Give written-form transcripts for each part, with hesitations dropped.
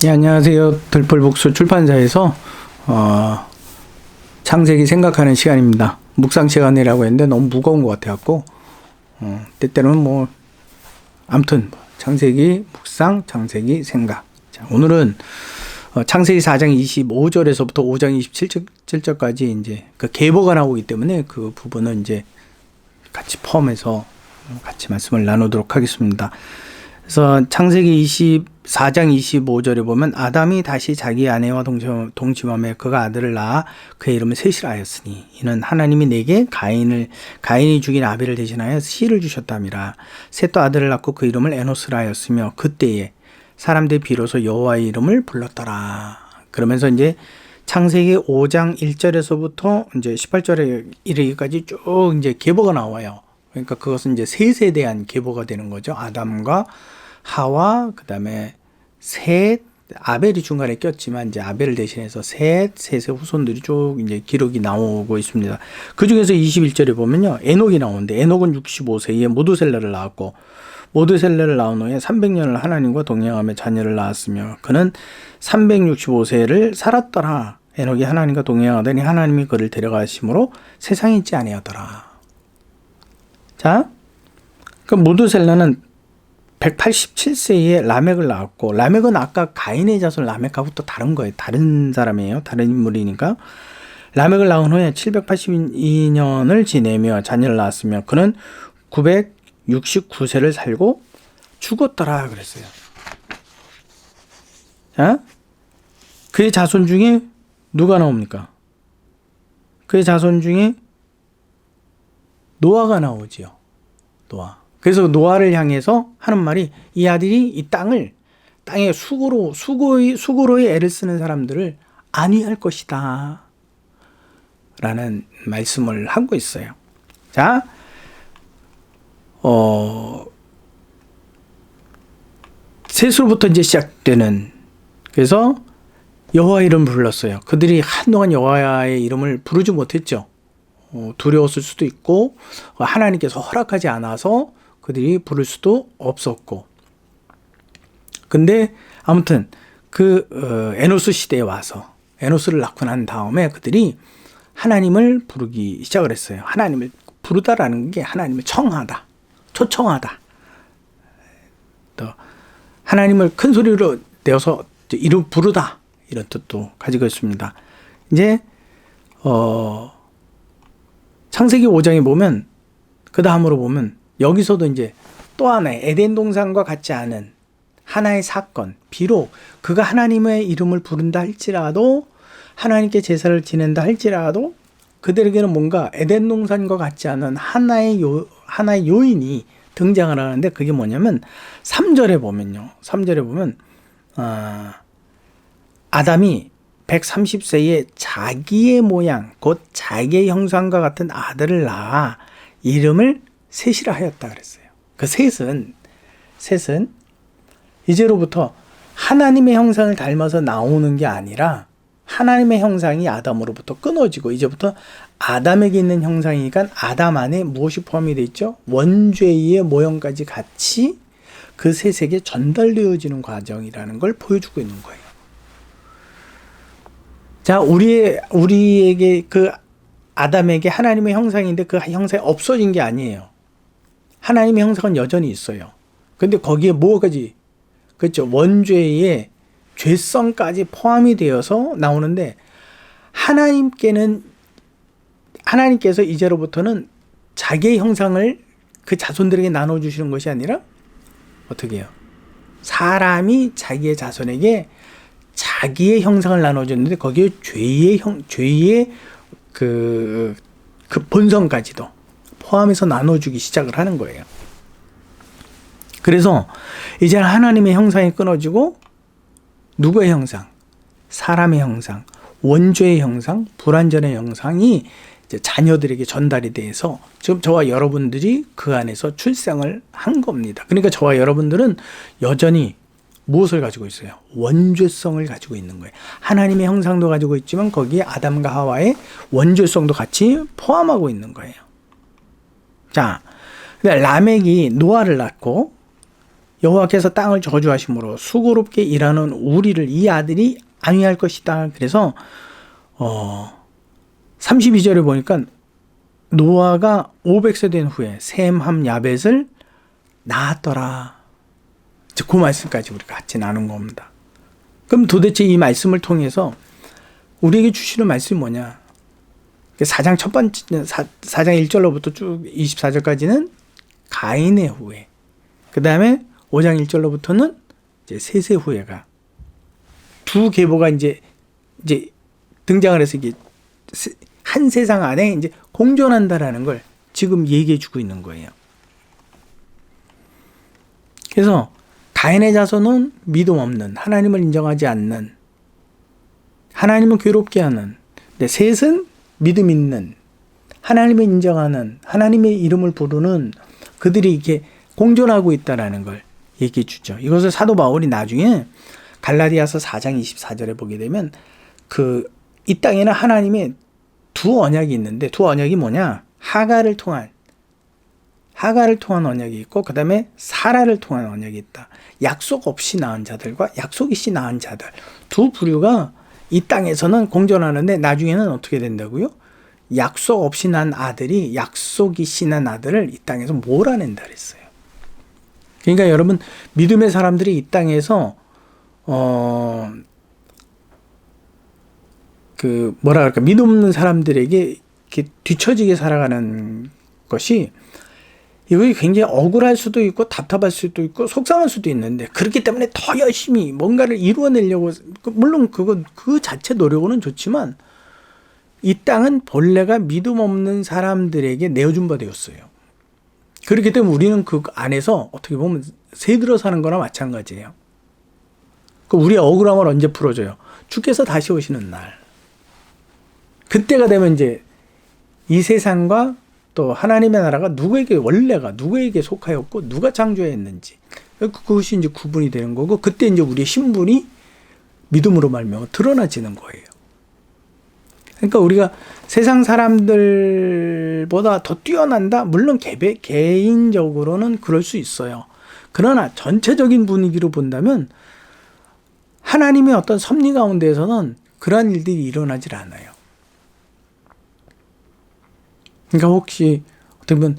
예, 안녕하세요. 들풀북수 출판사에서 창세기 생각하는 시간입니다. 묵상 시간이라고 했는데 너무 무거운 것 같아갖고 때때로는 뭐 아무튼 창세기 묵상, 창세기 생각. 자, 오늘은 창세기 4장 25절에서부터 5장 27절까지 이제 그 계보가 나오기 때문에 그 부분은 이제 같이 포함해서 같이 말씀을 나누도록 하겠습니다. 그래서 창세기 24장 25절에 보면 아담이 다시 자기 아내와 동침하며 그가 아들을 낳아 그의 이름을 셋이라 하였으니 이는 하나님이 내게 가인이 죽인 아벨을 대신하여 씨를 주셨답니다. 셋도 아들을 낳고 그 이름을 에노스라 하였으며 그때에 사람들이 비로소 여호와의 이름을 불렀더라. 그러면서 이제 창세기 5장 1절에서부터 이제 18절에 이르기까지 쭉 이제 계보가 나와요. 그러니까 그것은 이제 셋에 대한 계보가 되는 거죠. 아담과 하와, 그 다음에 셋, 아벨이 중간에 꼈지만 이제 아벨을 대신해서 셋의 후손들이 쭉 이제 기록이 나오고 있습니다. 그 중에서 21절에 보면요, 에녹이 나오는데 에녹은 65세에 모두셀라를 낳았고 모두셀라를 낳은 후에 300년을 하나님과 동행하며 자녀를 낳았으며 그는 365세를 살았더라. 에녹이 하나님과 동행하더니 하나님이 그를 데려가심으로 세상에 있지 아니하더라. 자, 그 모두셀라는 187세에 라멕을 낳았고, 라멕은 아까 가인의 자손 라멕하고 또 다른 거예요. 다른 사람이에요. 다른 인물이니까. 라멕을 낳은 후에 782년을 지내며 자녀를 낳았으며, 그는 969세를 살고 죽었더라. 그랬어요. 자, 그의 자손 중에 누가 나옵니까? 그의 자손 중에 노아가 나오지요. 노아. 그래서 노아를 향해서 하는 말이 이 아들이 이 땅에 수고로의 애를 쓰는 사람들을 안위할 것이다. 라는 말씀을 하고 있어요. 자, 셋으로부터 이제 시작되는, 그래서 여호와 이름을 불렀어요. 그들이 한동안 여호와의 이름을 부르지 못했죠. 두려웠을 수도 있고 하나님께서 허락하지 않아서 그들이 부를 수도 없었고, 근데 아무튼 그 에노스 시대에 와서 에노스를 낳고 난 다음에 그들이 하나님을 부르기 시작을 했어요. 하나님을 부르다라는 게 하나님을 청하다, 초청하다, 또 하나님을 큰 소리로 내어서 이름 부르다, 이런 뜻도 가지고 있습니다. 이제 창세기 5장에 보면, 그 다음으로 보면, 여기서도 이제 또 하나의 에덴 동산과 같지 않은 하나의 사건, 비록 그가 하나님의 이름을 부른다 할지라도, 하나님께 제사를 지낸다 할지라도, 그들에게는 뭔가 에덴 동산과 같지 않은 하나의 요인이 등장을 하는데, 그게 뭐냐면, 3절에 보면요. 3절에 보면, 아담이 130세에 자기의 모양, 곧 자기의 형상과 같은 아들을 낳아 이름을 셋이라 하였다 그랬어요. 그 셋은 이제로부터 하나님의 형상을 닮아서 나오는 게 아니라 하나님의 형상이 아담으로부터 끊어지고 이제부터 아담에게 있는 형상이니까 아담 안에 무엇이 포함이 되어 있죠? 원죄의 모형까지 같이 그 셋에게 전달되어지는 과정이라는 걸 보여주고 있는 거예요. 자, 우리에게 그 아담에게 하나님의 형상인데 그 형상이 없어진 게 아니에요. 하나님의 형상은 여전히 있어요. 근데 거기에 뭐까지, 그렇죠? 원죄의 죄성까지 포함이 되어서 나오는데, 하나님께서 이제로부터는 자기의 형상을 그 자손들에게 나눠주시는 것이 아니라 어떻게 해요? 사람이 자기의 자손에게 자기의 형상을 나눠줬는데 거기에 죄의 그 본성까지도 포함해서 나눠주기 시작을 하는 거예요. 그래서 이제 하나님의 형상이 끊어지고 누구의 형상? 사람의 형상, 원죄의 형상, 불완전의 형상이 이제 자녀들에게 전달이 돼서 지금 저와 여러분들이 그 안에서 출생을 한 겁니다. 그러니까 저와 여러분들은 여전히 무엇을 가지고 있어요? 원죄성을 가지고 있는 거예요. 하나님의 형상도 가지고 있지만 거기에 아담과 하와의 원죄성도 같이 포함하고 있는 거예요. 자, 라멕이 노아를 낳고 여호와께서 땅을 저주하심으로 수고롭게 일하는 우리를 이 아들이 안위할 것이다. 그래서 32절에 보니까 노아가 500세 된 후에 셈, 함, 야벳을 낳았더라. 그 말씀까지 우리가 같이 나눈 겁니다. 그럼 도대체 이 말씀을 통해서 우리에게 주시는 말씀이 뭐냐? 4장 1절로부터 쭉 24절까지는 가인의 후회. 그 다음에 5장 1절로부터는 이제 셋의 후회가 두 계보가 이제 등장을 해서 이게 한 세상 안에 이제 공존한다라는 걸 지금 얘기해 주고 있는 거예요. 그래서 가인의 자손은 믿음 없는, 하나님을 인정하지 않는, 하나님을 괴롭게 하는, 근데 셋은 믿음 있는, 하나님을 인정하는, 하나님의 이름을 부르는 그들이 이렇게 공존하고 있다라는 걸 얘기해 주죠. 이것을 사도 바울이 나중에 갈라디아서 4장 24절에 보게 되면 이 땅에는 하나님의 두 언약이 있는데 두 언약이 뭐냐? 하갈을 통한 언약이 있고 그 다음에 사라를 통한 언약이 있다. 약속 없이 낳은 자들과 약속 있이 낳은 자들 두 부류가 이 땅에서는 공존하는데 나중에는 어떻게 된다고요? 약속 없이 난 아들이 약속 있이 난 아들을 이 땅에서 몰아낸다 그랬어요. 그러니까 여러분 믿음의 사람들이 이 땅에서 믿음 없는 사람들에게 이렇게 뒤처지게 살아가는 것이 이거 굉장히 억울할 수도 있고 답답할 수도 있고 속상할 수도 있는데 그렇기 때문에 더 열심히 뭔가를 이루어내려고 물론 그 자체 노력은 좋지만 이 땅은 본래가 믿음 없는 사람들에게 내어준 바 되었어요. 그렇기 때문에 우리는 그 안에서 어떻게 보면 새들어 사는 거나 마찬가지예요. 우리의 억울함을 언제 풀어줘요? 주께서 다시 오시는 날. 그때가 되면 이제 이 세상과 또 하나님의 나라가 누구에게 속하였고 누가 창조했는지 그것이 이제 구분이 되는 거고 그때 이제 우리의 신분이 믿음으로 말미암아 드러나지는 거예요. 그러니까 우리가 세상 사람들보다 더 뛰어난다? 물론 개인적으로는 그럴 수 있어요. 그러나 전체적인 분위기로 본다면 하나님의 어떤 섭리 가운데에서는 그러한 일들이 일어나질 않아요. 그러니까 혹시 어떻게 보면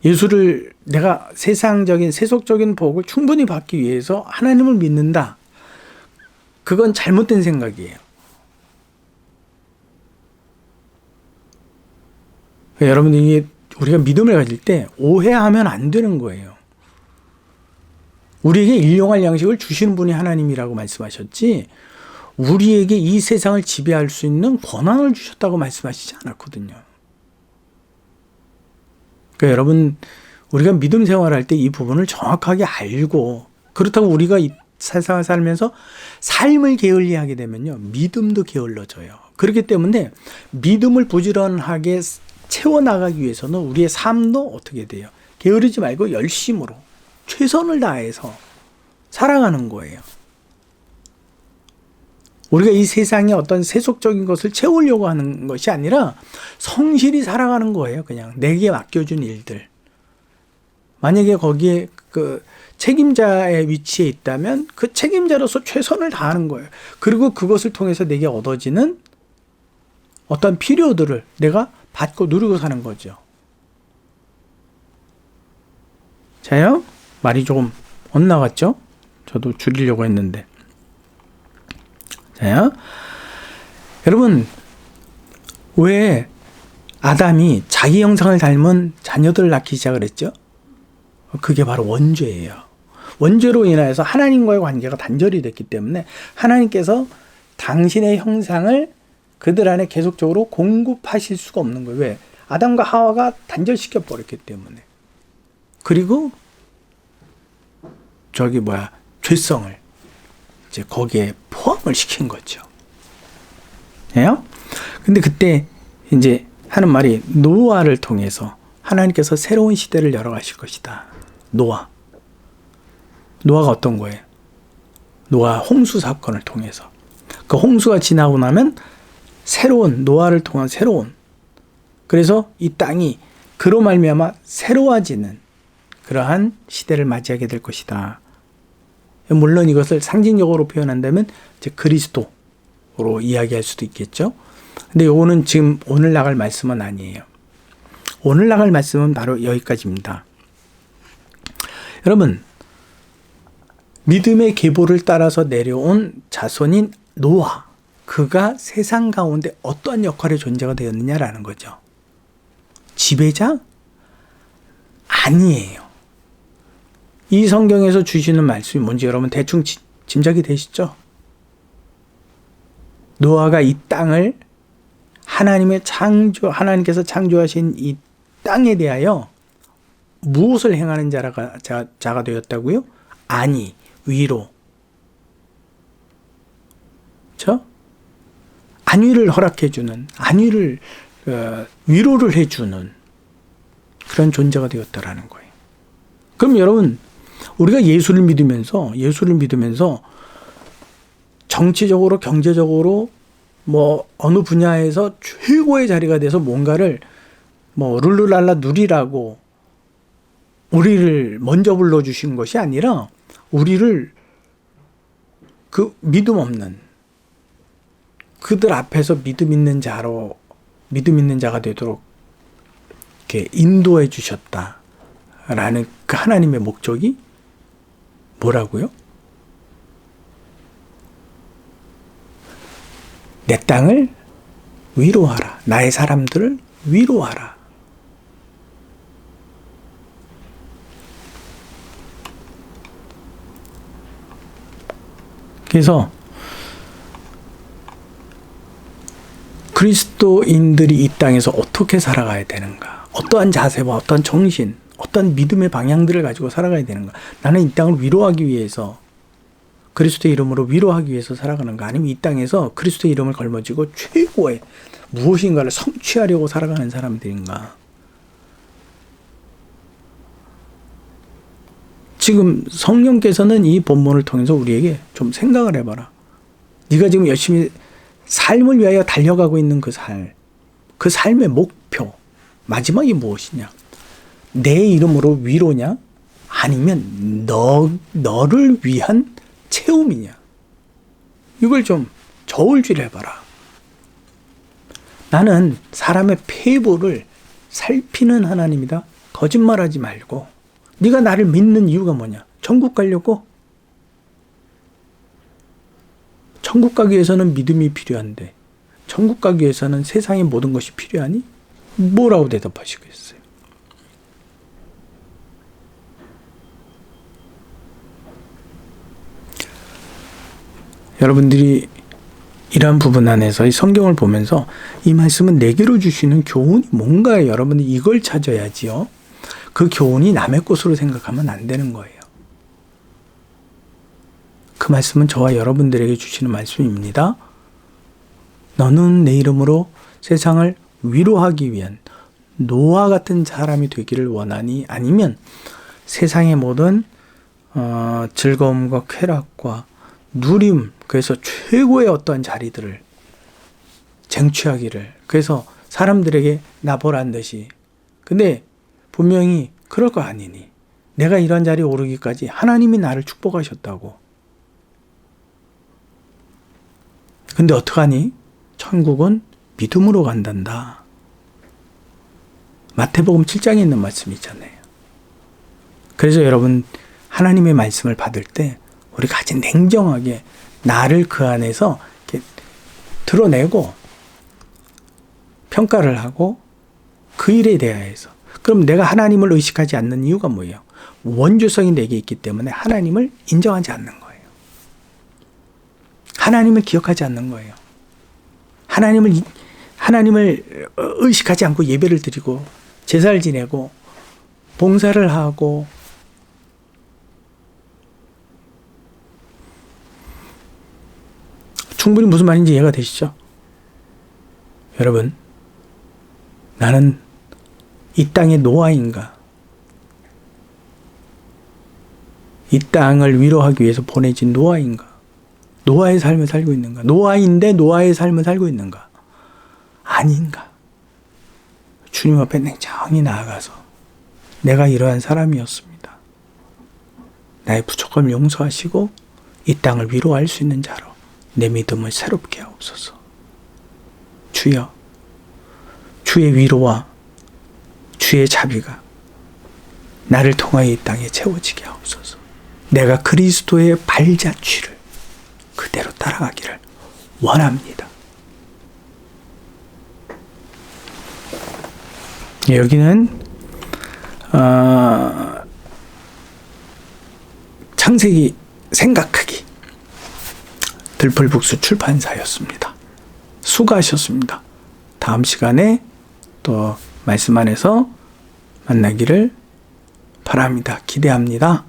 예수를 내가 세속적인 복을 충분히 받기 위해서 하나님을 믿는다. 그건 잘못된 생각이에요. 여러분 이게 우리가 믿음을 가질 때 오해하면 안 되는 거예요. 우리에게 일용할 양식을 주시는 분이 하나님이라고 말씀하셨지 우리에게 이 세상을 지배할 수 있는 권한을 주셨다고 말씀하시지 않았거든요. 그러니까 여러분 우리가 믿음 생활할 때 이 부분을 정확하게 알고 그렇다고 우리가 이 세상을 살면서 삶을 게을리하게 되면요 믿음도 게을러져요. 그렇기 때문에 믿음을 부지런하게 채워나가기 위해서는 우리의 삶도 어떻게 돼요? 게으르지 말고 열심으로 최선을 다해서 살아가는 거예요. 우리가 이 세상에 어떤 세속적인 것을 채우려고 하는 것이 아니라 성실히 살아가는 거예요. 그냥 내게 맡겨준 일들. 만약에 거기에 그 책임자의 위치에 있다면 그 책임자로서 최선을 다하는 거예요. 그리고 그것을 통해서 내게 얻어지는 어떤 필요들을 내가 받고 누리고 사는 거죠. 자요? 말이 조금 엇나갔죠? 저도 줄이려고 했는데. 자요? 여러분, 왜 아담이 자기 형상을 닮은 자녀들을 낳기 시작을 했죠? 그게 바로 원죄예요. 원죄로 인하여서 하나님과의 관계가 단절이 됐기 때문에 하나님께서 당신의 형상을 그들 안에 계속적으로 공급하실 수가 없는 거예요. 왜? 아담과 하와가 단절시켜 버렸기 때문에. 그리고 죄성을 이제 거기에 포함을 시킨 거죠. 예요? 근데 그때 이제 하는 말이 노아를 통해서 하나님께서 새로운 시대를 열어가실 것이다. 노아가 어떤 거예요? 노아 홍수 사건을 통해서. 그 홍수가 지나고 나면 노아를 통한 새로운. 그래서 이 땅이 그로 말미암아 새로워지는 그러한 시대를 맞이하게 될 것이다. 물론 이것을 상징적으로 표현한다면 이제 그리스도로 이야기할 수도 있겠죠. 근데 요거는 지금 오늘 나갈 말씀은 아니에요. 오늘 나갈 말씀은 바로 여기까지입니다. 여러분, 믿음의 계보를 따라서 내려온 자손인 노아, 그가 세상 가운데 어떠한 역할의 존재가 되었느냐라는 거죠. 지배자? 아니에요. 이 성경에서 주시는 말씀이 뭔지 여러분 대충 짐작이 되시죠? 노아가 이 땅을 하나님께서 창조하신 이 땅에 대하여 무엇을 행하는 자가 되었다고요? 아니, 위로. 그렇죠? 안위를 허락해주는, 위로를 해주는 그런 존재가 되었다라는 거예요. 그럼 여러분, 우리가 예수를 믿으면서 정치적으로, 경제적으로 뭐 어느 분야에서 최고의 자리가 돼서 뭔가를 뭐 룰루랄라 누리라고 우리를 먼저 불러주신 것이 아니라 우리를 그 믿음 없는 그들 앞에서 믿음 있는 자가 되도록 이렇게 인도해 주셨다라는 그 하나님의 목적이 뭐라고요? 내 땅을 위로하라. 나의 사람들을 위로하라. 그래서 그리스도인들이 이 땅에서 어떻게 살아가야 되는가? 어떠한 자세와 어떠한 정신, 어떠한 믿음의 방향들을 가지고 살아가야 되는가? 나는 이 땅을 위로하기 위해서, 그리스도의 이름으로 위로하기 위해서 살아가는가? 아니면 이 땅에서 그리스도의 이름을 걸머쥐고 최고의 무엇인가를 성취하려고 살아가는 사람들인가? 지금 성령께서는 이 본문을 통해서 우리에게 좀 생각을 해봐라. 네가 지금 열심히 삶을 위하여 달려가고 있는 그 삶의 목표, 마지막이 무엇이냐? 내 이름으로 위로냐? 아니면 너를 위한 체험이냐? 이걸 좀 저울질해봐라. 나는 사람의 폐보를 살피는 하나님이다. 거짓말하지 말고. 네가 나를 믿는 이유가 뭐냐? 천국 가려고? 천국 가기 위해서는 믿음이 필요한데 천국 가기 위해서는 세상의 모든 것이 필요하니? 뭐라고 대답하시겠어요? 여러분들이 이러한 부분 안에서 이 성경을 보면서 이 말씀은 내게로 주시는 교훈이 뭔가요? 여러분들이 이걸 찾아야지요. 그 교훈이 남의 것으로 생각하면 안 되는 거예요. 그 말씀은 저와 여러분들에게 주시는 말씀입니다. 너는 내 이름으로 세상을 위로하기 위한 노아 같은 사람이 되기를 원하니? 아니면 세상의 모든 즐거움과 쾌락과 누림, 그래서 최고의 어떠한 자리들을 쟁취하기를, 그래서 사람들에게 나보란 듯이. 근데 분명히 그럴 거 아니니. 내가 이런 자리에 오르기까지 하나님이 나를 축복하셨다고. 근데 어떡하니? 천국은 믿음으로 간단다. 마태복음 7장에 있는 말씀이 있잖아요. 그래서 여러분, 하나님의 말씀을 받을 때 우리가 아주 냉정하게 나를 그 안에서 이렇게 드러내고 평가를 하고 그 일에 대하여서, 그럼 내가 하나님을 의식하지 않는 이유가 뭐예요? 원주성이 내게 있기 때문에 하나님을 인정하지 않는 거예요. 하나님을 기억하지 않는 거예요. 하나님을 의식하지 않고 예배를 드리고 제사를 지내고 봉사를 하고, 충분히 무슨 말인지 이해가 되시죠? 여러분, 나는 이 땅의 노아인가? 이 땅을 위로하기 위해서 보내진 노아인가? 노아의 삶을 살고 있는가? 노아인데 노아의 삶을 살고 있는가? 아닌가? 주님 앞에 냉정히 나아가서 내가 이러한 사람이었습니다. 나의 부족함을 용서하시고 이 땅을 위로할 수 있는 자로 내 믿음을 새롭게 하옵소서. 주여, 주의 위로와 주의 자비가 나를 통하여 이 땅에 채워지게 하옵소서. 내가 그리스도의 발자취를 그대로 따라가기를 원합니다. 여기는 창세기 생각하기 들풀북수 출판사였습니다. 수고하셨습니다. 다음 시간에 또 말씀 안에서 만나기를 바랍니다. 기대합니다.